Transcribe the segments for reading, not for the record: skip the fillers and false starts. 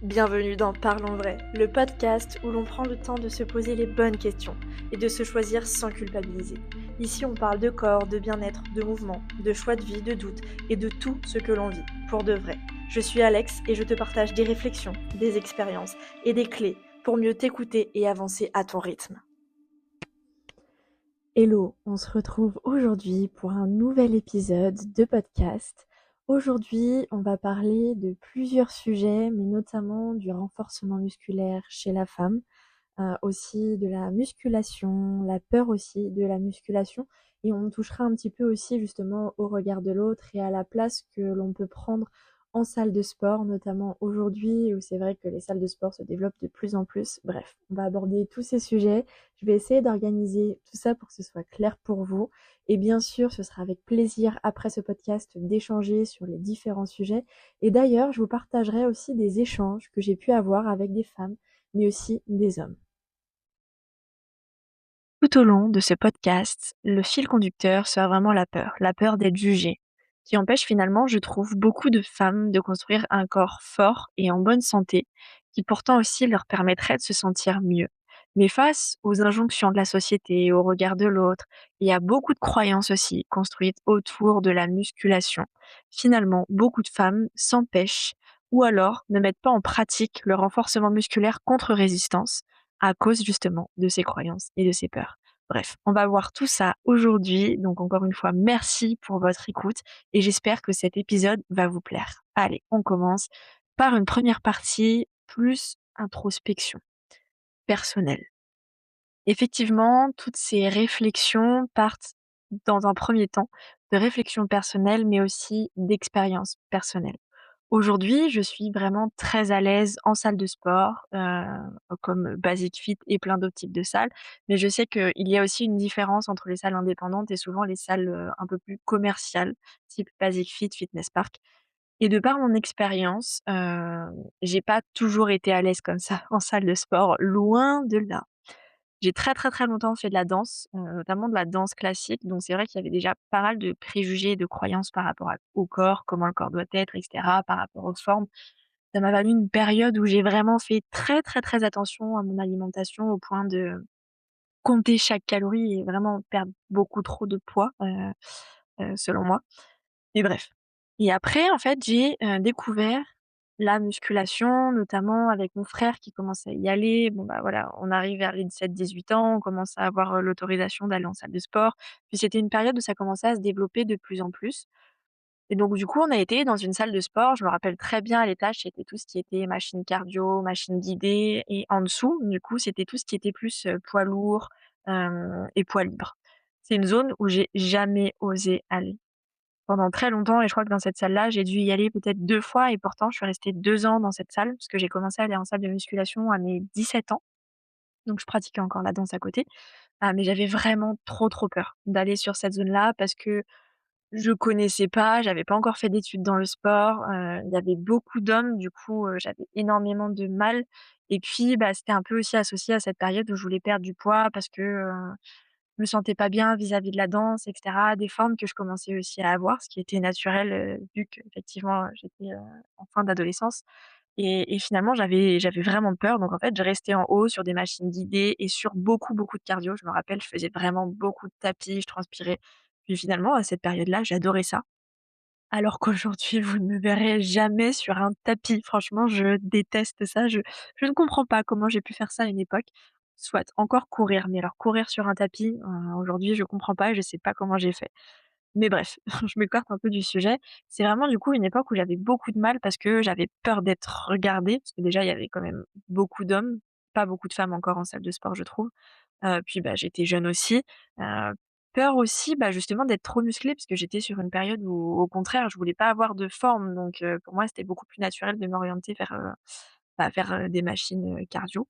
Bienvenue dans Parlons Vrai, le podcast où l'on prend le temps de se poser les bonnes questions et de se choisir sans culpabiliser. Ici, on parle de corps, de bien-être, de mouvement, de choix de vie, de doutes et de tout ce que l'on vit, pour de vrai. Je suis Alex et je te partage des réflexions, des expériences et des clés pour mieux t'écouter et avancer à ton rythme. Hello, on se retrouve aujourd'hui pour un nouvel épisode de podcast. Aujourd'hui, on va parler de plusieurs sujets, mais notamment du renforcement musculaire chez la femme, aussi de la musculation, la peur aussi de la musculation, et on touchera un petit peu aussi justement au regard de l'autre et à la place que l'on peut prendre en salle de sport, notamment aujourd'hui où c'est vrai que les salles de sport se développent de plus en plus. Bref, on va aborder tous ces sujets. Je vais essayer d'organiser tout ça pour que ce soit clair pour vous. Et bien sûr, ce sera avec plaisir après ce podcast d'échanger sur les différents sujets. Et d'ailleurs, je vous partagerai aussi des échanges que j'ai pu avoir avec des femmes, mais aussi des hommes. Tout au long de ce podcast, le fil conducteur sera vraiment la peur d'être jugée, qui empêche finalement, je trouve, beaucoup de femmes de construire un corps fort et en bonne santé, qui pourtant aussi leur permettrait de se sentir mieux. Mais face aux injonctions de la société, au regard de l'autre, il y a beaucoup de croyances aussi construites autour de la musculation. Finalement, beaucoup de femmes s'empêchent ou alors ne mettent pas en pratique le renforcement musculaire contre résistance à cause justement de ces croyances et de ces peurs. Bref, on va voir tout ça aujourd'hui. Donc encore une fois, merci pour votre écoute et j'espère que cet épisode va vous plaire. Allez, on commence par une première partie plus introspection personnelle. Effectivement, toutes ces réflexions partent dans un premier temps de réflexions personnelles, mais aussi d'expériences personnelles. Aujourd'hui, je suis vraiment très à l'aise en salle de sport, comme Basic Fit et plein d'autres types de salles. Mais je sais qu'il y a aussi une différence entre les salles indépendantes et souvent les salles, un peu plus commerciales, type Basic Fit, Fitness Park. Et de par mon expérience, j'ai pas toujours été à l'aise comme ça en salle de sport, loin de là. J'ai très, très, très longtemps fait de la danse, notamment de la danse classique, donc c'est vrai qu'il y avait déjà pas mal de préjugés, de croyances par rapport au corps, comment le corps doit être et cetera, par rapport aux formes. Ça m'a valu une période où j'ai vraiment fait très, très, très attention à mon alimentation au point de compter chaque calorie et vraiment perdre beaucoup trop de poids, selon moi. Mais bref. Et après, en fait, j'ai, découvert la musculation, notamment avec mon frère qui commençait à y aller. Bon, bah, voilà, on arrive vers les 17-18 ans, on commence à avoir, l'autorisation d'aller en salle de sport. Puis c'était une période où ça commençait à se développer de plus en plus. Et donc du coup, on a été dans une salle de sport, je me rappelle très bien à l'étage, c'était tout ce qui était machine cardio, machine guidée et en dessous, du coup, c'était tout ce qui était plus, poids lourd, et poids libre. C'est une zone où j'ai jamais osé aller. Pendant très longtemps et je crois que dans cette salle-là, j'ai dû y aller peut-être 2 fois et pourtant je suis restée 2 ans dans cette salle, parce que j'ai commencé à aller en salle de musculation à mes 17 ans, donc je pratiquais encore la danse à côté. Mais j'avais vraiment trop, trop peur d'aller sur cette zone-là parce que je connaissais pas, j'avais pas encore fait d'études dans le sport, il y avait beaucoup d'hommes, du coup, j'avais énormément de mal et puis, bah, c'était un peu aussi associé à cette période où je voulais perdre du poids parce que, je me sentais pas bien vis-à-vis de la danse et cetera, des formes que je commençais aussi à avoir, ce qui était naturel, vu qu'effectivement, j'étais, en fin d'adolescence et finalement j'avais vraiment peur donc en fait, je restais en haut sur des machines guidées et sur beaucoup, beaucoup de cardio. Je me rappelle, je faisais vraiment beaucoup de tapis, je transpirais. Puis finalement, à cette période-là, j'adorais ça. Alors qu'aujourd'hui, vous ne me verrez jamais sur un tapis. Franchement, je déteste ça. Je ne comprends pas comment j'ai pu faire ça à une époque. Soit, encore courir, mais alors courir sur un tapis, aujourd'hui, je comprends pas et je sais pas comment j'ai fait. Mais bref, je m'écarte un peu du sujet. C'est vraiment du coup une époque où j'avais beaucoup de mal parce que j'avais peur d'être regardée, parce que déjà il y avait quand même beaucoup d'hommes, pas beaucoup de femmes encore en salle de sport, je trouve. Puis, bah, j'étais jeune aussi. Heu, Peur aussi, bah, justement d'être trop musclée parce que j'étais sur une période où au contraire je voulais pas avoir de forme donc pour moi c'était beaucoup plus naturel de m'orienter vers, des machines, cardio.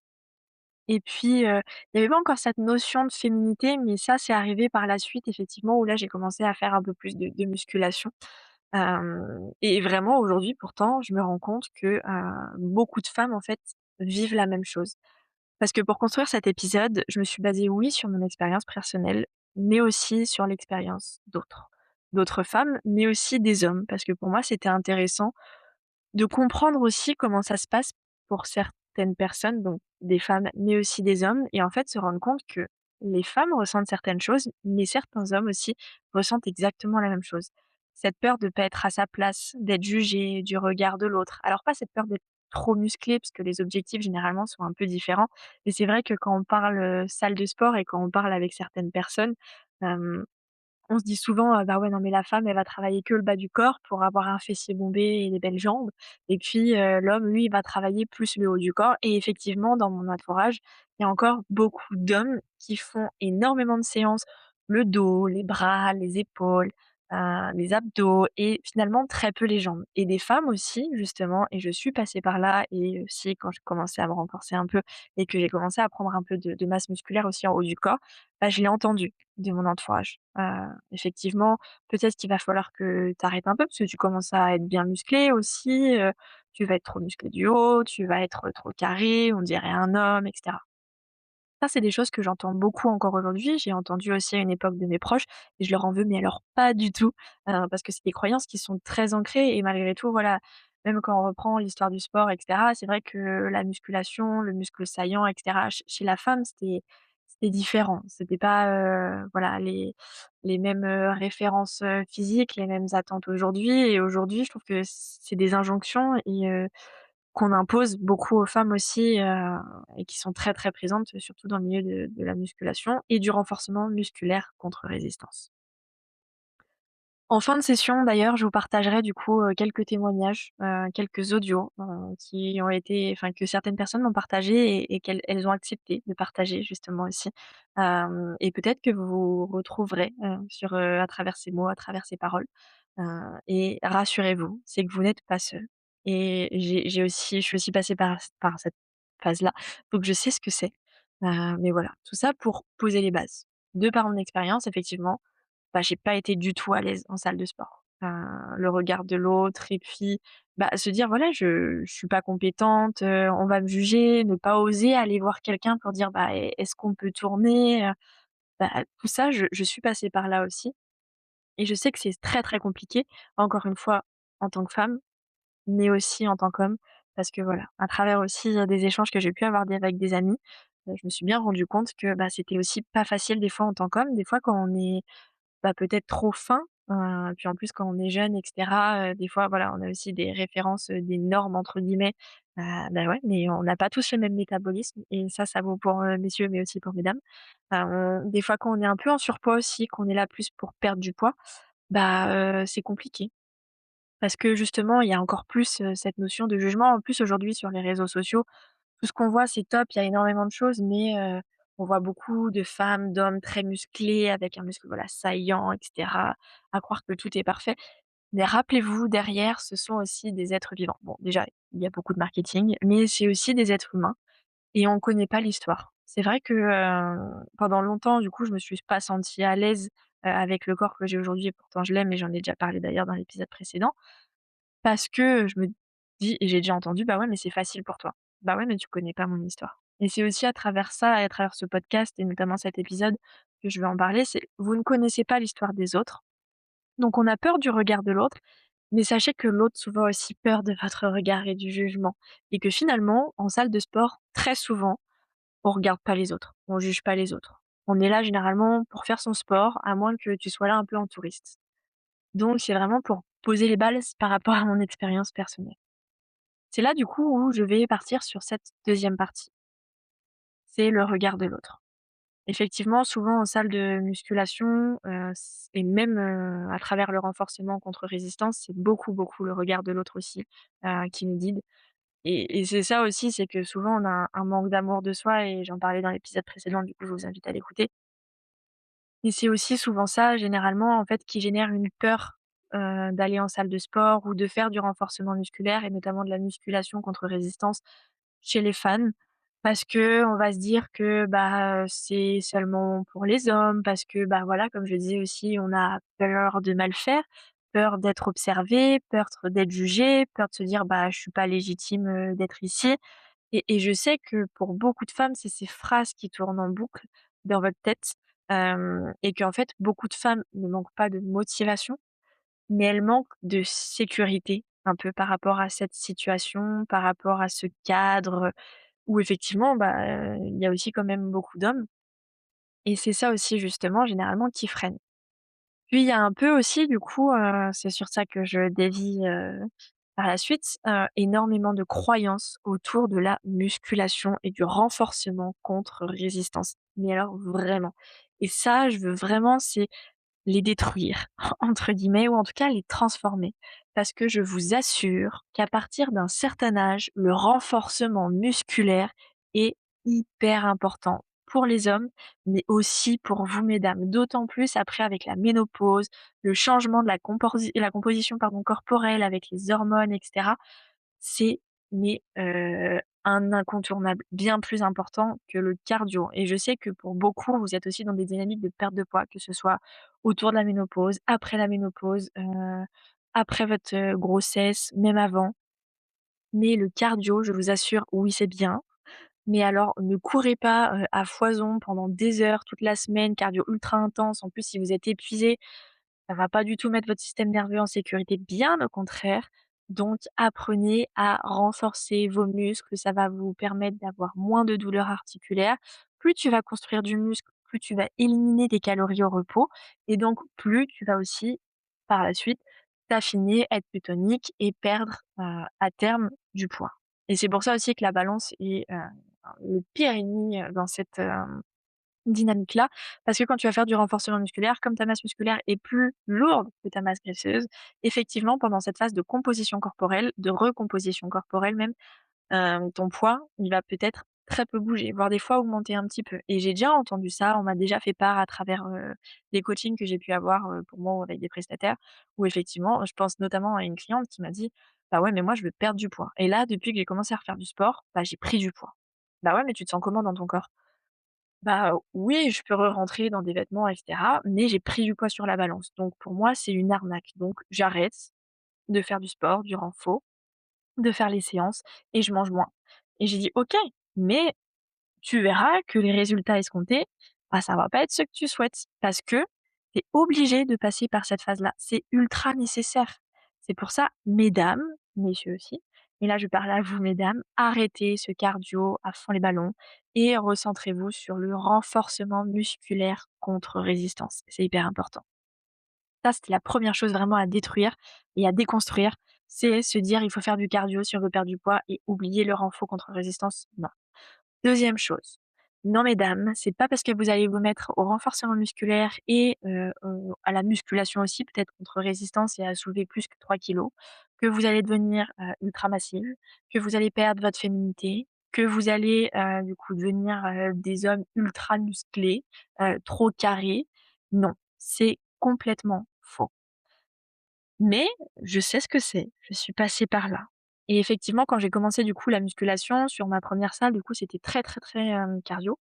Et puis, il y avait pas encore cette notion de féminité, mais ça, c'est arrivé par la suite effectivement, où là, j'ai commencé à faire un peu plus de musculation. Et vraiment aujourd'hui, pourtant, je me rends compte que, beaucoup de femmes, en fait, vivent la même chose. Parce que pour construire cet épisode, je me suis basée, oui, sur mon expérience personnelle, mais aussi sur l'expérience d'autres femmes, mais aussi des hommes. Parce que pour moi, c'était intéressant de comprendre aussi comment ça se passe pour certaines personnes, donc des femmes, mais aussi des hommes et en fait se rendre compte que les femmes ressentent certaines choses, mais certains hommes aussi ressentent exactement la même chose. Cette peur de pas être à sa place, d'être jugé, du regard de l'autre. Alors pas cette peur d'être trop musclé, parce que les objectifs généralement sont un peu différents, mais c'est vrai que quand on parle, salle de sport et quand on parle avec certaines personnes, hem on se dit souvent, «Bah, ouais, non, mais la femme, elle va travailler que le bas du corps pour avoir un fessier bombé et des belles jambes et puis, l'homme, lui, il va travailler plus le haut du corps» et effectivement, dans mon entourage, il y a encore beaucoup d'hommes qui font énormément de séances, le dos, les bras, les épaules, les abdos et finalement très peu les jambes et des femmes aussi justement et je suis passée par là et aussi quand je commençais à me renforcer un peu et que j'ai commencé à prendre un peu de masse musculaire aussi en haut du corps, bah, je l'ai entendu de mon entourage. Effectivement, peut-être qu'il va falloir que tu arrêtes un peu parce que tu commences à être bien musclé aussi, tu vas être trop musclé du haut, tu vas être trop carré, on dirait un homme et cetera. Ça, c'est des choses que j'entends beaucoup encore aujourd'hui. J'ai entendu aussi à une époque de mes proches et je leur en veux, mais alors pas du tout, parce que c'est des croyances qui sont très ancrées et malgré tout, voilà, même quand on reprend l'histoire du sport et cetera, c'est vrai que la musculation, le muscle saillant et cetera, chez la femme, c'était différent. C'était pas, voilà, les mêmes, références, physiques, les mêmes attentes aujourd'hui et aujourd'hui, je trouve que c'est des injonctions et qu'on impose beaucoup aux femmes aussi, et qui sont très, très présentes, surtout dans le milieu de la musculation et du renforcement musculaire contre résistance. En fin de session, d'ailleurs, je vous partagerai du coup, quelques témoignages, quelques audios, qui ont été enfin que certaines personnes m'ont partagé et qu'elles ont accepté de partager justement aussi. Et peut-être que vous vous retrouverez, sur, à travers ces mots, à travers ces paroles. Et rassurez-vous, c'est que vous n'êtes pas seul. Et j'ai aussi je suis aussi passée par cette phase-là, donc je sais ce que c'est. Mais voilà, tout ça pour poser les bases. De par mon expérience, effectivement, bah, j'ai pas été du tout à l'aise en salle de sport. Le regard de l'autre et puis, bah, se dire: «Voilà, je suis pas compétente, on va me juger», ne pas oser aller voir quelqu'un pour dire: «Bah, est-ce qu'on peut tourner?» Bah, tout ça, je suis passée par là aussi et je sais que c'est très, très compliqué, encore une fois, en tant que femme, mais aussi en tant qu'homme. Parce que voilà, à travers aussi, des échanges que j'ai pu avoir avec des amis, je me suis bien rendu compte que, bah, c'était aussi pas facile des fois en tant qu'homme. Des fois quand on est bah, peut-être trop fin, puis en plus quand on est jeune et cetera, des fois voilà, on a aussi des références, des «normes» entre guillemets, bah, ouais, mais on n'a pas tous le même métabolisme et ça vaut pour, messieurs, mais aussi pour mesdames. Des fois quand on est un peu en surpoids aussi, qu'on est là plus pour perdre du poids, bah, c'est compliqué. Parce que justement, il y a encore plus, cette notion de jugement. En plus aujourd'hui sur les réseaux sociaux, tout ce qu'on voit, c'est top, il y a énormément de choses, mais on voit beaucoup de femmes, d'hommes très musclés, avec un muscle, voilà, saillant et cetera, à croire que tout est parfait. Mais rappelez-vous, derrière, ce sont aussi des êtres vivants. Bon, déjà, il y a beaucoup de marketing, mais c'est aussi des êtres humains et on connaît pas l'histoire. C'est vrai que, pendant longtemps, du coup, je me suis pas sentie à l'aise, avec le corps que j'ai aujourd'hui et pourtant je l'aime et j'en ai déjà parlé d'ailleurs dans l'épisode précédent. Parce que je me dis et j'ai déjà entendu: «Bah, ouais, mais c'est facile pour toi». Bah, ouais, mais tu connais pas mon histoire et c'est aussi à travers ça et à travers ce podcast et notamment cet épisode que je vais en parler, c'est vous ne connaissez pas l'histoire des autres, donc on a peur du regard de l'autre, mais sachez que l'autre souvent a aussi peur de votre regard et du jugement et que finalement, en salle de sport, très souvent, on regarde pas les autres, on juge pas les autres. On est là généralement pour faire son sport, à moins que tu sois là un peu en touriste. Donc c'est vraiment pour poser les bases par rapport à mon expérience personnelle. C'est là, du coup, où je vais partir sur cette deuxième partie. C'est le regard de l'autre. Effectivement, souvent en salle de musculation, c et même, à travers le renforcement contre résistance, c'est beaucoup, beaucoup le regard de l'autre aussi, qui nous guide et c'est ça aussi, c'est que souvent on a un manque d'amour de soi et j'en parlais dans l'épisode précédent, du coup, je vous invite à l'écouter. Et c'est aussi souvent ça, généralement, en fait, qui génère une peur, d'aller en salle de sport ou de faire du renforcement musculaire et notamment de la musculation contre résistance chez les fans. Parce qu'on va se dire que, bah, c'est seulement pour les hommes, parce que, bah, voilà, comme je disais aussi, on a peur de mal faire, peur d'être observé, peur d'être jugé, peur de se dire: «Bah, je suis pas légitime, d'être ici». Et je sais que pour beaucoup de femmes, c'est ces phrases qui tournent en boucle dans votre tête, et qu'en fait, beaucoup de femmes ne manquent pas de motivation, mais elles manquent de sécurité un peu par rapport à cette situation, par rapport à ce cadre, où effectivement, bah, il y a aussi quand même beaucoup d'hommes et c'est ça aussi justement généralement qui freine. Puis il y a un peu aussi du coup, c'est sur ça que je dévie, par la suite, énormément de croyances autour de la musculation et du renforcement contre résistance. Mais alors vraiment et ça, je veux vraiment c'est les «détruire» entre guillemets ou en tout cas les transformer. Parce que je vous assure qu'à partir d'un certain âge, le renforcement musculaire est hyper important pour les hommes, mais aussi pour vous mesdames. D'autant plus après avec la ménopause, le changement de la composition pardon, corporelle avec les hormones et cetera. C'est mais un incontournable, bien plus important que le cardio et je sais que pour beaucoup, vous êtes aussi dans des dynamiques de perte de poids, que ce soit autour de la ménopause, après votre, grossesse, même avant. Mais le cardio, je vous assure, oui, c'est bien, mais alors ne courez pas, à foison pendant des heures toute la semaine, cardio ultra intense. En plus, si vous êtes épuisé, ça va pas du tout mettre votre système nerveux en sécurité, bien au contraire. Donc apprenez à renforcer vos muscles, ça va vous permettre d'avoir moins de douleurs articulaires. Plus tu vas construire du muscle, plus tu vas éliminer des calories au repos et donc plus tu vas aussi, par la suite, t'affiner, être plus tonique et perdre, à terme du poids. Et c'est pour ça aussi que la balance est, le pire ennemi, dans cette, dynamique-là, parce que quand tu vas faire du renforcement musculaire, comme ta masse musculaire est plus lourde que ta masse graisseuse, effectivement, pendant cette phase de composition corporelle, de recomposition corporelle même, ton poids, il va peut-être très peu bouger, voire des fois augmenter un petit peu. Et j'ai déjà entendu ça, on m'a déjà fait part à travers, des coachings que j'ai pu avoir, pour moi ou avec des prestataires, où effectivement, je pense notamment à une cliente qui m'a dit: «Bah ouais, mais moi je veux perdre du poids et là, depuis que j'ai commencé à refaire du sport, bah j'ai pris du poids». «Bah ouais, mais tu te sens comment dans ton corps?» Bah, oui, je peux re-rentrer dans des vêtements et cetera, mais j'ai pris du poids sur la balance. Donc pour moi, c'est une arnaque. Donc j'arrête de faire du sport, du renfo, de faire les séances et je mange moins. Et j'ai dit: «OK, mais tu verras que les résultats escomptés, bah, ça va pas être ce que tu souhaites parce que tu es obligé de passer par cette phase-là. C'est ultra nécessaire. C'est pour ça, mesdames, messieurs aussi, mais là je parle à vous mesdames, arrêtez ce cardio à fond les ballons et recentrez-vous sur le renforcement musculaire contre résistance. C'est hyper important. Ça, c'était la première chose vraiment à détruire et à déconstruire, c'est se dire: «Il faut faire du cardio si on veut perdre du poids» et oublier le renfo contre résistance, non. Deuxième chose, non mesdames, c'est pas parce que vous allez vous mettre au renforcement musculaire et à la musculation aussi, peut-être contre résistance et à soulever plus que 3 kilos, que vous allez devenir, ultra massive, que vous allez perdre votre féminité, que vous allez, du coup devenir, des hommes ultra musclés, trop carrés. Non, c'est complètement faux. Mais je sais ce que c'est, je suis passée par là et effectivement, quand j'ai commencé du coup la musculation sur ma première salle, du coup, c'était très, très, très, cardio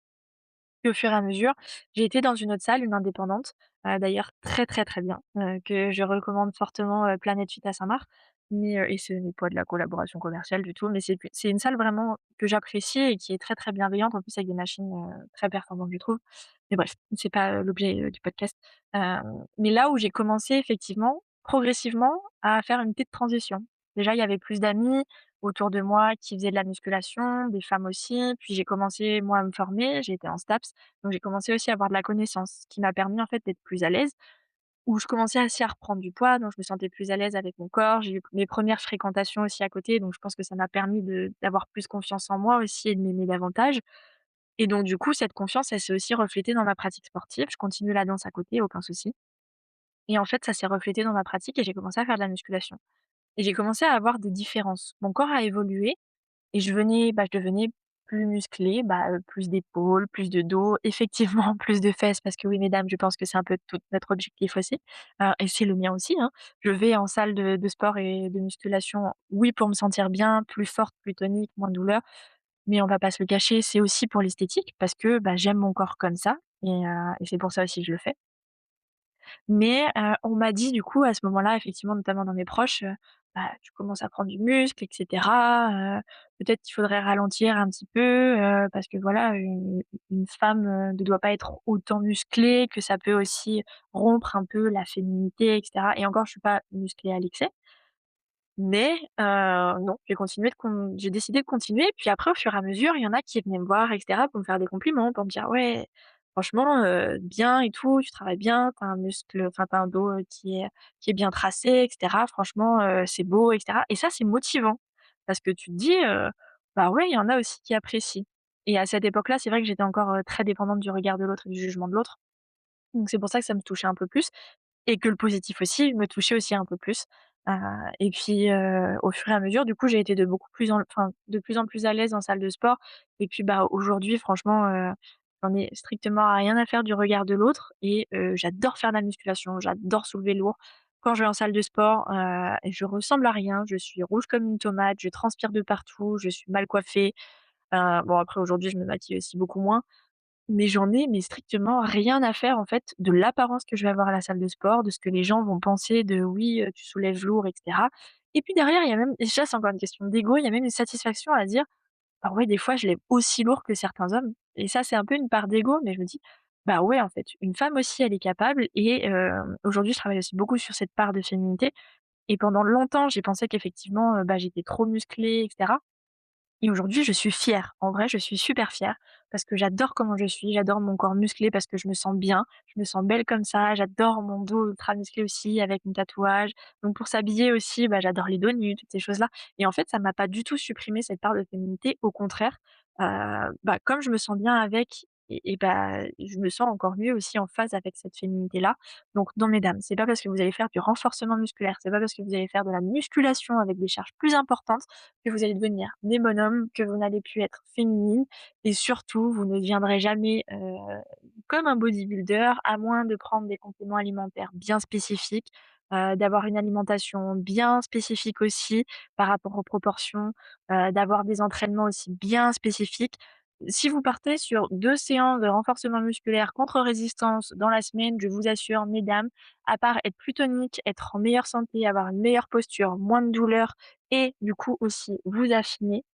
et au fur et à mesure, j'ai été dans une autre salle, une indépendante, d'ailleurs très, très, très bien, que je recommande fortement, Planète Fit à Saint-Marc. Mais, et ce n'est pas de la collaboration commerciale du tout, mais c'est une salle vraiment que j'apprécie et qui est très, très bienveillante, en plus avec des machines, très performantes je trouve. Mais bref, c'est pas, l'objet, du podcast. Mais là où j'ai commencé effectivement, progressivement, à faire une petite transition. Déjà, il y avait plus d'amis autour de moi qui faisaient de la musculation, des femmes aussi. Puis j'ai commencé moi à me former, j'ai été en STAPS, donc j'ai commencé aussi à avoir de la connaissance, ce qui m'a permis en fait d'être plus à l'aise. Où je commençais aussi à reprendre du poids, donc je me sentais plus à l'aise avec mon corps. J'ai eu mes premières fréquentations aussi à côté, donc je pense que ça m'a permis d'avoir plus confiance en moi aussi et de m'aimer davantage. Et donc du coup, cette confiance, elle s'est aussi reflétée dans ma pratique sportive. Je continue la danse à côté, aucun souci. Et en fait, ça s'est reflété dans ma pratique et j'ai commencé à faire de la musculation. Et j'ai commencé à avoir des différences. Mon corps a évolué et je devenais plus musclée, bah, plus d'épaules, plus de dos, effectivement plus de fesses parce que oui, mesdames, je pense que c'est un peu tout notre objectif aussi, et c'est le mien aussi, hein. Je vais en salle de sport et de musculation, oui, pour me sentir bien, plus forte, plus tonique, moins de douleur, mais on va pas se le cacher, c'est aussi pour l'esthétique parce que, bah, j'aime mon corps comme ça et c'est pour ça aussi que je le fais. Mais, on m'a dit du coup à ce moment-là, effectivement, notamment dans mes proches, «Bah, tu commences à prendre du muscle et cetera, peut-être qu'il faudrait ralentir un petit peu, parce que voilà, une femme, ne doit pas être autant musclée, que ça peut aussi rompre un peu la féminité et cetera» et encore je suis pas musclée à l'excès. Mais non, j'ai décidé de continuer. Puis après, au fur et à mesure, il y en a qui venaient me voir et cetera pour me faire des compliments, pour me dire: «Ouais, franchement, bien et tout, tu travailles bien, t'as un dos, qui est bien tracé et cetera. Franchement, c'est beau» et cetera et ça, c'est motivant parce que tu te dis, «Bah ouais, il y en a aussi qui apprécient» et à cette époque-là, c'est vrai que j'étais encore, très dépendante du regard de l'autre et du jugement de l'autre. Donc c'est pour ça que ça me touchait un peu plus. Et que le positif aussi me touchait aussi un peu plus, heu et puis, au fur et à mesure, du coup, j'ai été de plus en plus à l'aise en salle de sport et puis, bah, aujourd'hui, franchement, j'en ai strictement rien à faire du regard de l'autre et j'adore faire de la musculation, j'adore soulever lourd. Quand je vais en salle de sport, je ressemble à rien, je suis rouge comme une tomate, je transpire de partout, je suis mal coiffée. Bon, après aujourd'hui, je me maquille aussi beaucoup moins, mais j'en ai strictement rien à faire, en fait, de l'apparence que je vais avoir à la salle de sport, de ce que les gens vont penser de: «Oui, tu soulèves lourd» et cetera et puis derrière, il y a même et ça, c'est encore une question d'ego, il y a même une satisfaction à dire: «Ah ouais, des fois, je lève aussi lourd que certains hommes» et ça, c'est un peu une part d'ego, mais je me dis: «Bah ouais, en fait, une femme aussi, elle est capable» et aujourd'hui, je travaille aussi beaucoup sur cette part de féminité et pendant longtemps, j'ai pensé qu'effectivement, bah, j'étais trop musclée et cetera et aujourd'hui, je suis fière. En vrai, je suis super fière parce que j'adore comment je suis, j'adore mon corps musclé parce que je me sens bien, je me sens belle comme ça, j'adore mon dos ultra musclé aussi avec mon tatouage. Donc pour s'habiller aussi, bah, j'adore les dos nus, toutes ces choses-là et en fait, ça m'a pas du tout supprimé cette part de féminité, au contraire, bah, comme je me sens bien avec et bah, je me sens encore mieux aussi en phase avec cette féminité-là. Donc non mesdames, c'est pas parce que vous allez faire du renforcement musculaire, c'est pas parce que vous allez faire de la musculation avec des charges plus importantes que vous allez devenir des bonhommes, que vous n'allez plus être féminine et surtout, vous ne deviendrez jamais, comme un bodybuilder, à moins de prendre des compléments alimentaires bien spécifiques, d'avoir une alimentation bien spécifique aussi par rapport aux proportions, d'avoir des entraînements aussi bien spécifiques. Si vous partez sur 2 séances de renforcement musculaire contre résistance dans la semaine, je vous assure mesdames, à part être plus tonique, être en meilleure santé, avoir une meilleure posture, moins de douleurs et du coup aussi vous affiner,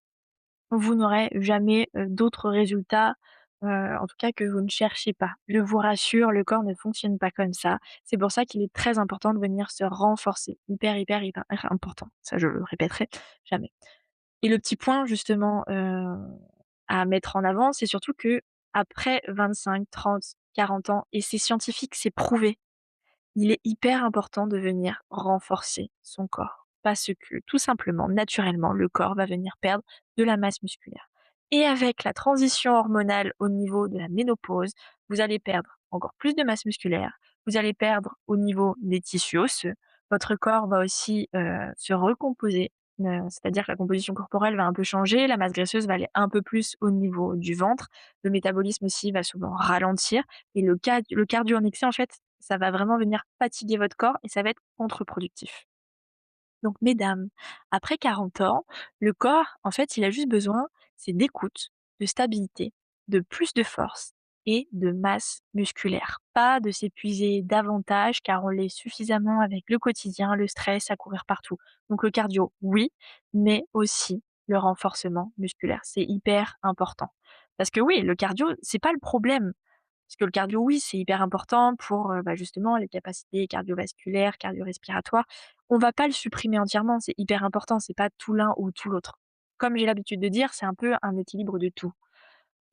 vous n'aurez jamais, d'autres résultats, en tout cas que vous ne cherchez pas. Je vous rassure, le corps ne fonctionne pas comme ça. C'est pour ça qu'il est très important de venir se renforcer. Hyper, hyper, hyper important. Ça, je le répéterai jamais. Et le petit point justement, à mettre en avant, c'est surtout qu'après 25, 30, 40 ans et c'est scientifique, c'est prouvé, il est hyper important de venir renforcer son corps. Parce que, tout simplement, naturellement, le corps va venir perdre de la masse musculaire. Et avec la transition hormonale au niveau de la ménopause, vous allez perdre encore plus de masse musculaire, vous allez perdre au niveau des tissus osseux, votre corps va aussi se recomposer, c'est-à-dire que la composition corporelle va un peu changer, la masse graisseuse va aller un peu plus au niveau du ventre, le métabolisme aussi va souvent ralentir et le cardio en excès, en fait, ça va vraiment venir fatiguer votre corps et ça va être contre-productif. Donc mesdames, après 40 ans, le corps, en fait, il a juste besoin, c'est d'écoute, de stabilité, de plus de force et de masse musculaire. Pas de s'épuiser davantage car on l'est suffisamment avec le quotidien, le stress, à courir partout. Donc le cardio, oui, mais aussi le renforcement musculaire. C'est hyper important. Parce que oui, le cardio, c'est pas le problème. Parce que le cardio, oui, c'est hyper important pour, bah, justement les capacités cardiovasculaires, cardio-respiratoires. On va pas le supprimer entièrement, c'est hyper important, c'est pas tout l'un ou tout l'autre. Comme j'ai l'habitude de dire, c'est un peu un équilibre de tout.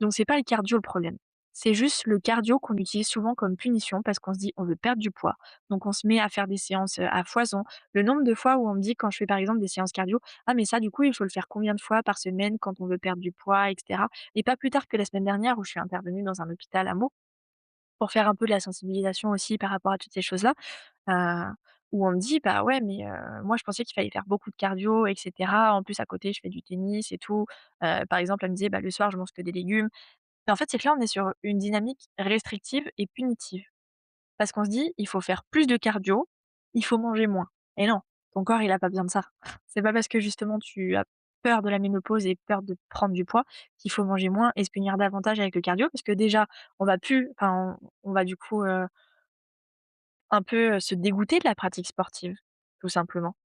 Donc c'est pas le cardio le problème. C'est juste le cardio qu'on utilise souvent comme punition parce qu'on se dit: «On veut perdre du poids». Donc on se met à faire des séances, à foison. Le nombre de fois où on me dit quand je fais par exemple des séances cardio: «Ah mais ça du coup il faut le faire combien de fois par semaine quand on veut perdre du poids?» et cetera. Et pas plus tard que la semaine dernière où je suis intervenue dans un hôpital à Meaux pour faire un peu de la sensibilisation aussi par rapport à toutes ces choses-là, heu, où on me dit: «Bah, ouais, mais moi je pensais qu'il fallait faire beaucoup de cardio et cetera. En plus à côté je fais du tennis et tout». Par exemple, elle me disait: «Bah, le soir je mange que des légumes». Mais en fait, c'est que là on est sur une dynamique restrictive et punitive. Parce qu'on se dit: «Il faut faire plus de cardio, il faut manger moins». Et non, ton corps il a pas besoin de ça. C'est pas parce que justement tu as peur de la ménopause et peur de prendre du poids qu'il faut manger moins et se punir davantage avec le cardio. Parce que déjà, on va du coup, un peu, se dégoûter de la pratique sportive, tout simplement.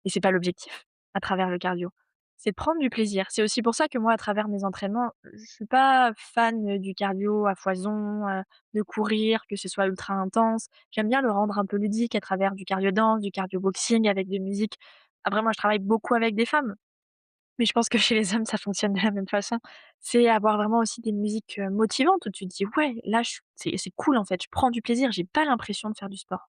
Et c'est pas l'objectif, à travers le cardio. C'est de prendre du plaisir. C'est aussi pour ça que moi, à travers mes entraînements, je suis pas fan, du cardio à foison, de courir, que ce soit ultra intense. J'aime bien le rendre un peu ludique à travers du cardio danse, du cardio boxing avec de musique Après moi, je travaille beaucoup avec des femmes, mais je pense que chez les hommes, ça fonctionne de la même façon. C'est avoir vraiment aussi des musiques, motivantes où tu te dis: «Ouais, là, je c'est cool, en fait, je prends du plaisir, j'ai pas l'impression de faire du sport».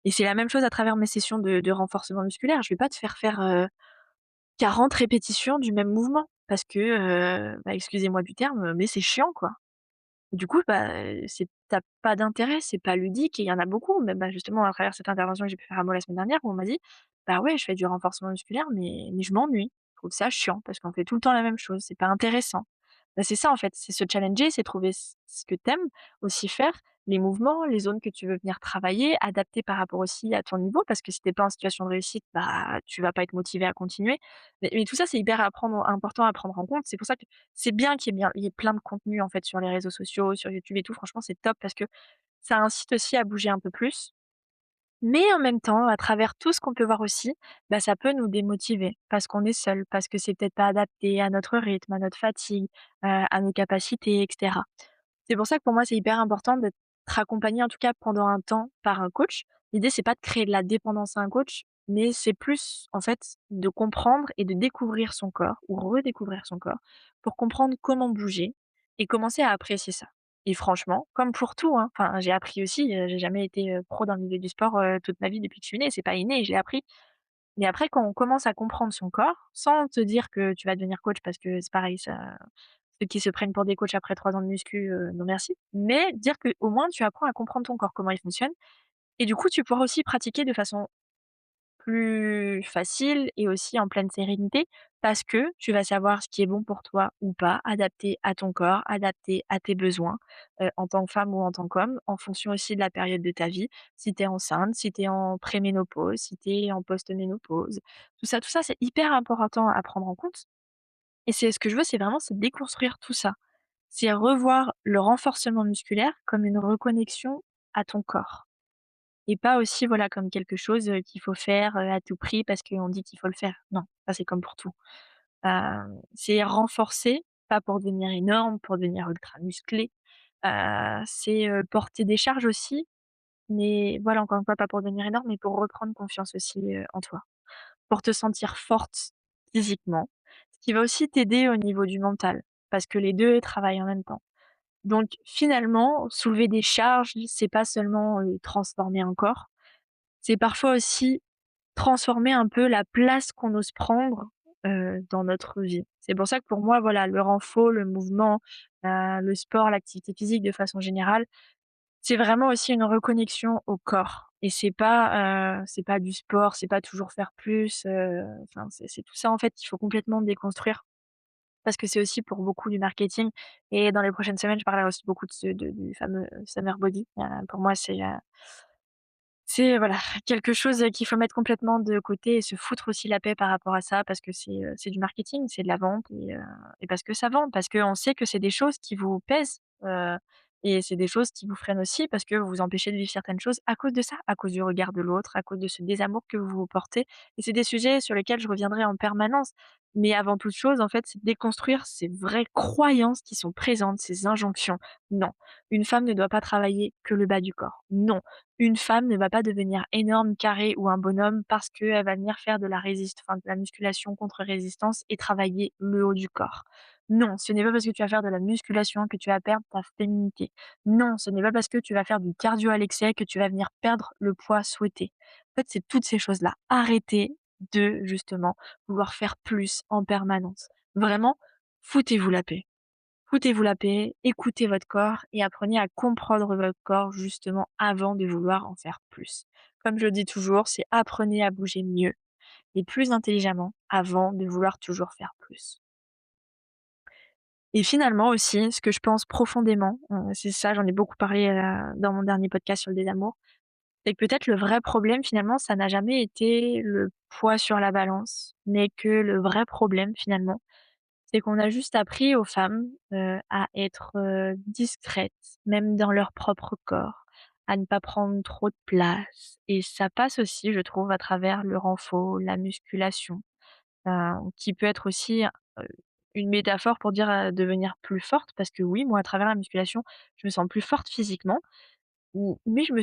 Et c'est la même chose à travers mes sessions de renforcement musculaire. Je vais pas te faire, 40 répétitions du même mouvement parce que, bah, excusez-moi du terme, mais c'est chiant, quoi. Du coup, bah, c'est tu pas d'intérêt, c'est pas ludique et il y en a beaucoup, même, bah, justement à travers cette intervention que j'ai pu faire à moi la semaine dernière où on m'a dit: «Bah, ouais, je fais du renforcement musculaire mais je m'ennuie. Je trouve ça chiant parce qu'on fait tout le temps la même chose, c'est pas intéressant». Bah, c'est ça en fait, c'est se challenger, c'est trouver ce que t'aimes aussi faire, les mouvements, les zones que tu veux venir travailler, adapter par rapport aussi à ton niveau parce que si tu pas en situation de réussite, bah, tu vas pas être motivé à continuer. Mais tout ça, c'est hyper important à prendre en compte. C'est pour ça que c'est bien qu'il y ait plein de contenu en fait sur les réseaux sociaux, sur YouTube et tout. Franchement, c'est top parce que ça incite aussi à bouger un peu plus. Mais en même temps, à travers tout ce qu'on peut voir aussi, bah, ça peut nous démotiver parce qu'on est seul, parce que c'est peut-être pas adapté à notre rythme, à notre fatigue, à nos capacités et cetera. C'est pour ça que pour moi, c'est hyper important d'être accompagné, en tout cas pendant un temps, par un coach. L'idée, c'est pas de créer de la dépendance à un coach, mais c'est plus, en fait, de comprendre et de découvrir son corps ou redécouvrir son corps pour comprendre comment bouger et commencer à apprécier ça. Et franchement, comme pour tout, hein, enfin, j'ai appris aussi, j'ai jamais été, pro dans le milieu du sport, toute ma vie depuis que je suis née, c'est pas inné, je l'ai appris. Mais après, quand on commence à comprendre son corps, sans te dire que tu vas devenir coach parce que c'est pareil, ça ceux qui se prennent pour des coachs après 3 ans de muscu, non merci. Mais dire qu'au moins tu apprends à comprendre ton corps, comment il fonctionne et du coup, tu pourras aussi pratiquer de façon plus facile et aussi en pleine sérénité parce que tu vas savoir ce qui est bon pour toi ou pas, adapté à ton corps, adapté à tes besoins, en tant que femme ou en tant qu'homme, en fonction aussi de la période de ta vie. Si tu es enceinte, si tu es en préménopause, si tu es en post-ménopause. Tout ça, c'est hyper important à prendre en compte et c'est ce que je veux, c'est vraiment, c'est déconstruire tout ça. C'est revoir le renforcement musculaire comme une reconnexion à ton corps. Et pas aussi, voilà, comme quelque chose, qu'il faut faire, à tout prix parce qu'on dit qu'il faut le faire. Non, ça c'est comme pour tout. C'est renforcer, pas pour devenir énorme, pour devenir ultra musclé. C'est, porter des charges aussi, mais voilà, encore une fois, pas pour devenir énorme, mais pour reprendre confiance aussi, en toi. Pour te sentir forte physiquement, ce qui va aussi t'aider au niveau du mental, parce que les 2 travaillent en même temps. Donc finalement, soulever des charges, c'est pas seulement, transformer un corps, c'est parfois aussi transformer un peu la place qu'on ose prendre, dans notre vie. C'est pour ça que pour moi, voilà, le renfo, le mouvement, le sport, l'activité physique de façon générale, c'est vraiment aussi une reconnexion au corps et c'est pas du sport, c'est pas toujours faire plus, enfin c'est tout ça en fait qu'il faut complètement déconstruire parce que c'est aussi pour beaucoup du marketing et dans les prochaines semaines, je parlerai aussi beaucoup de ce de du fameux, summer body. Pour moi, c'est voilà, quelque chose, qu'il faut mettre complètement de côté et se foutre aussi la paix par rapport à ça parce que c'est du marketing, c'est de la vente et parce que ça vend, parce qu'on sait que c'est des choses qui vous pèsent, et c'est des choses qui vous freinent aussi parce que vous vous empêchez de vivre certaines choses à cause de ça, à cause du regard de l'autre, à cause de ce désamour que vous vous portez et c'est des sujets sur lesquels je reviendrai en permanence. Mais avant toute chose, en fait, c'est de déconstruire ces vraies croyances qui sont présentes, ces injonctions. Non, une femme ne doit pas travailler que le bas du corps. Non, une femme ne va pas devenir énorme, carrée ou un bonhomme parce qu'elle va venir faire de la musculation contre résistance et travailler le haut du corps. Non, ce n'est pas parce que tu vas faire de la musculation que tu vas perdre ta féminité. Non, ce n'est pas parce que tu vas faire du cardio à l'excès que tu vas venir perdre le poids souhaité. En fait, c'est toutes ces choses-là. Arrêtez de, justement, vouloir faire plus en permanence. Vraiment, foutez-vous la paix. Foutez-vous la paix, écoutez votre corps et apprenez à comprendre votre corps justement avant de vouloir en faire plus. Comme je le dis toujours, c'est apprenez à bouger mieux et plus intelligemment avant de vouloir toujours faire plus. Et finalement aussi, ce que je pense profondément, c'est ça, j'en ai beaucoup parlé, dans mon dernier podcast sur le désamour, c'est que peut-être le vrai problème finalement, ça n'a jamais été le poids sur la balance, mais que le vrai problème finalement, c'est qu'on a juste appris aux femmes, à être, discrètes, même dans leur propre corps, à ne pas prendre trop de place et ça passe aussi, je trouve, à travers le renfort, la musculation, qui peut être aussi, une métaphore pour dire, devenir plus forte parce que oui, moi, à travers la musculation, je me sens plus forte physiquement Mais je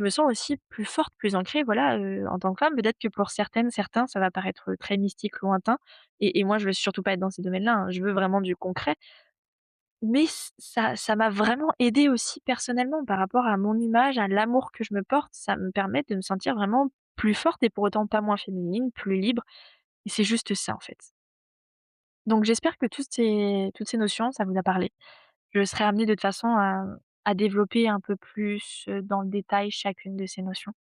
me sens aussi plus forte, plus ancrée, voilà, en tant que femme. Peut-être que pour certaines, certains, ça va paraître très mystique, lointain et moi, je veux surtout pas être dans ces domaines-là, hein. Je veux vraiment du concret. Mais ça m'a vraiment aidée aussi personnellement par rapport à mon image, à l'amour que je me porte. Ça me permet de me sentir vraiment plus forte et pour autant pas moins féminine, plus libre et c'est juste ça, en fait. Donc j'espère que toutes ces notions, ça vous a parlé. Je serai amenée de toute façon à développer un peu plus, dans le détail chacune de ces notions,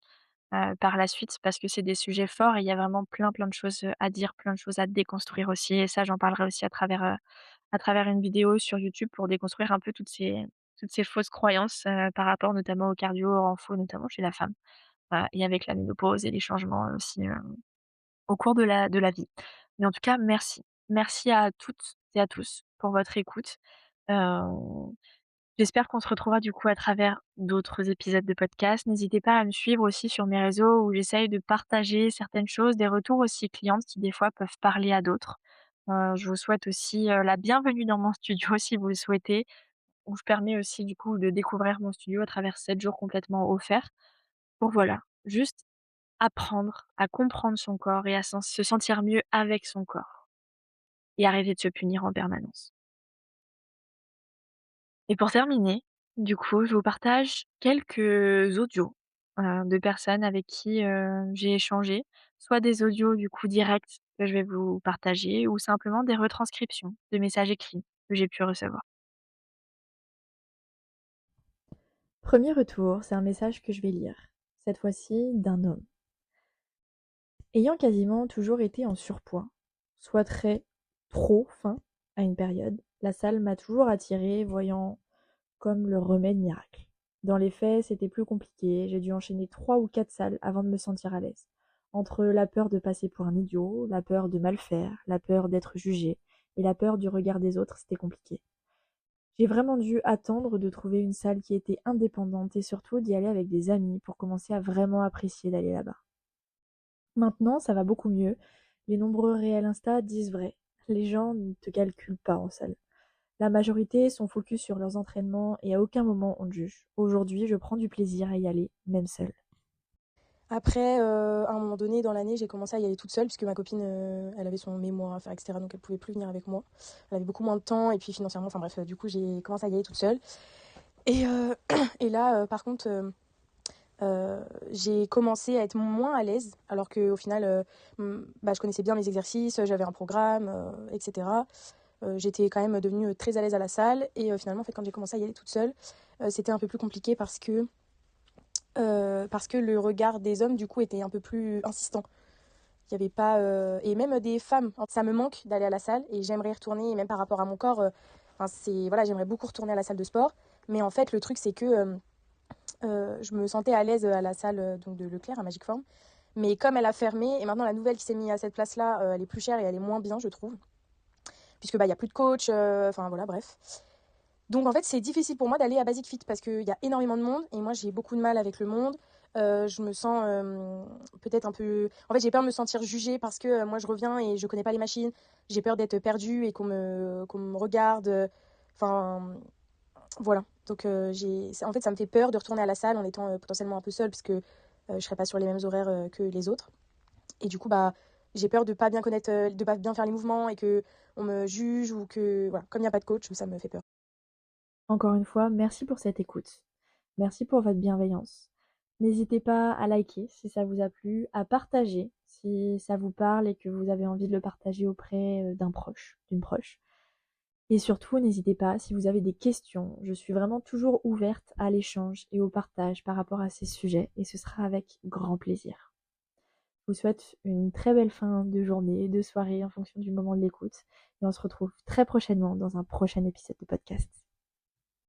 par la suite parce que c'est des sujets forts et il y a vraiment plein, plein de choses, à dire, plein de choses à déconstruire aussi et ça j'en parlerai aussi à travers une vidéo sur YouTube pour déconstruire un peu toutes ces fausses croyances, par rapport notamment au cardio, au renfo, notamment chez la femme, et avec la ménopause et les changements aussi, au cours de la vie. Mais en tout cas, merci. Merci à toutes et à tous pour votre écoute. Heu, J'espère qu'on se retrouvera du coup à travers d'autres épisodes de podcast. N'hésitez pas à me suivre aussi sur mes réseaux où j'essaye de partager certaines choses, des retours aussi clientes qui des fois peuvent parler à d'autres. Je vous souhaite aussi, la bienvenue dans mon studio si vous le souhaitez, où je permets aussi du coup de découvrir mon studio à travers 7 jours complètement offerts pour voilà, juste apprendre à comprendre son corps et à se sentir mieux avec son corps et arrêter de se punir en permanence. Et pour terminer, du coup, je vous partage quelques audios, de personnes avec qui, j'ai échangé, soit des audios du coup directs que je vais vous partager ou simplement des retranscriptions de messages écrits que j'ai pu recevoir. Premier retour, c'est un message que je vais lire, cette fois-ci d'un homme. Ayant quasiment toujours été en surpoids, soit très trop fin à une période, la salle m'a toujours attirée, voyant comme le remède miracle. Dans les faits, c'était plus compliqué, j'ai dû enchaîner 3 ou 4 salles avant de me sentir à l'aise. Entre la peur de passer pour un idiot, la peur de mal faire, la peur d'être jugé et la peur du regard des autres, c'était compliqué. J'ai vraiment dû attendre de trouver une salle qui était indépendante et surtout d'y aller avec des amis pour commencer à vraiment apprécier d'aller là-bas. Maintenant, ça va beaucoup mieux. Les nombreux réels Insta disent vrai. Les gens ne te calculent pas en salle. La majorité sont focus sur leurs entraînements et à aucun moment on te juge. Aujourd'hui, je prends du plaisir à y aller, même seule. Après, à un moment donné dans l'année, j'ai commencé à y aller toute seule puisque ma copine, elle avait son mémoire à faire, et cetera, donc elle pouvait plus venir avec moi. Elle avait beaucoup moins de temps et puis financièrement, enfin bref, du coup, j'ai commencé à y aller toute seule. Et, et là, par contre, j'ai commencé à être moins à l'aise alors qu'au final, bah, je connaissais bien mes exercices, j'avais un programme, etc. J'étais quand même devenue très à l'aise à la salle et finalement, en fait, quand j'ai commencé à y aller toute seule, c'était un peu plus compliqué parce que le regard des hommes, du coup, était un peu plus insistant. Il y avait pas... Et même des femmes. Ça me manque d'aller à la salle et j'aimerais y retourner. Et même par rapport à mon corps, enfin, voilà, j'aimerais beaucoup retourner à la salle de sport. Mais en fait, le truc, c'est que je me sentais à l'aise à la salle donc de Leclerc, à Magic Form. Mais comme elle a fermé, et maintenant la nouvelle qui s'est mise à cette place-là, elle est plus chère et elle est moins bien, je trouve. Puisque bah, il n'y a plus de coach, enfin voilà, bref. Donc en fait, c'est difficile pour moi d'aller à Basic Fit parce qu'il y a énormément de monde et moi j'ai beaucoup de mal avec le monde. Je me sens peut-être un peu... En fait, j'ai peur de me sentir jugée parce que moi je reviens et je connais pas les machines. J'ai peur d'être perdue et qu'on me regarde. Enfin, voilà. Donc en fait, ça me fait peur de retourner à la salle en étant potentiellement un peu seule parce que je serai pas sur les mêmes horaires que les autres. Et du coup, bah, j'ai peur de pas bien connaître, de pas bien faire les mouvements et que on me juge ou que... Voilà, comme il n'y a pas de coach, ça me fait peur. Encore une fois, merci pour cette écoute. Merci pour votre bienveillance. N'hésitez pas à liker si ça vous a plu, à partager si ça vous parle et que vous avez envie de le partager auprès d'un proche, d'une proche. Et surtout, n'hésitez pas, si vous avez des questions, je suis vraiment toujours ouverte à l'échange et au partage par rapport à ces sujets et ce sera avec grand plaisir. Je vous souhaite une très belle fin de journée, de soirée en fonction du moment de l'écoute et on se retrouve très prochainement dans un prochain épisode de podcast.